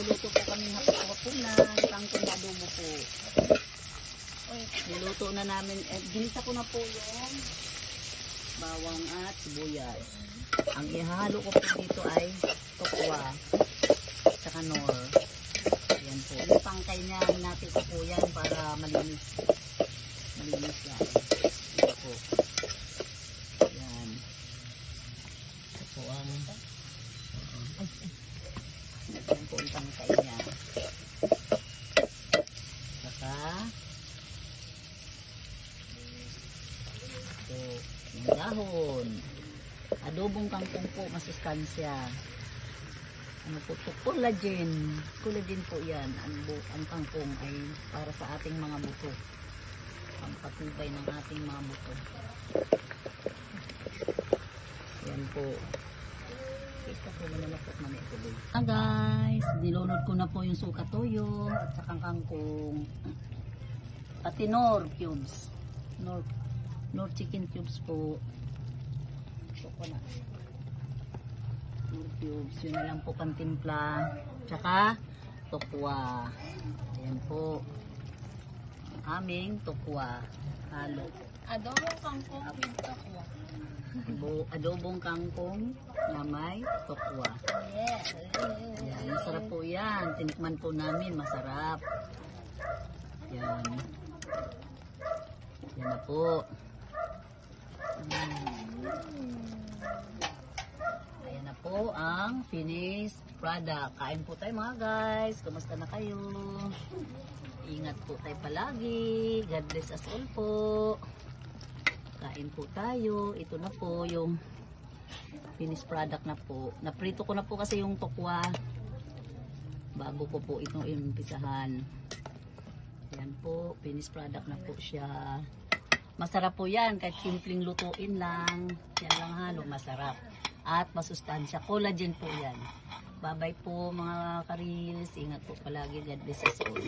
Magluluto po kami ng hapunan, kangkong adobo po. Niluto na namin, ginisa ko na po yung bawang at sibuyas. Ang ihalo ko po dito ay tokwa, saka nor. Ayan po. Yung pangkay niya, natin ko po yan para malinis. Malinis yan. Ito po. Ayan. Ito po ang ayan po ang pangkay niya. Saka ito, yung dahon. Adobong kangkong po, masustansya. Ano po ito? Collagen. Collagen po yan. Ang kangkong ay para sa ating mga buto. Ang patibay ng ating mga buto. Yan po. Kita po mananapot man ito. Guys, nilunod ko na po yung suka toyo at saka kangkong. Pati nor cubes. Nor chicken cubes po. Ito po na. Nor cubes. Yun na lang po pantimpla. Tsaka tokwa. Ayan po. Ang aming tokwa. Halo. Adobong kangkong with tokwa. Adobong kangkong na may tokwa. Yes. Ayan, masarap po yan. Tinikman po namin. Masarap. Yan. Yan na po. Ayan na po ang finished product. Kain po tayo mga guys. Kumusta na kayo? Ingat po tayo palagi. God bless us all po. Kain po tayo. Ito na po yung finished product na po. Naprito ko na po kasi yung tokwa. Bago ko po itong impisahan. Yan po. Finished product na po siya. Masarap po yan. Kahit simpleng lutuin lang. Yan lang halo. Masarap. At masustansya. Collagen po yan. Bye bye po mga karils. Ingat po palagi. God bless us all.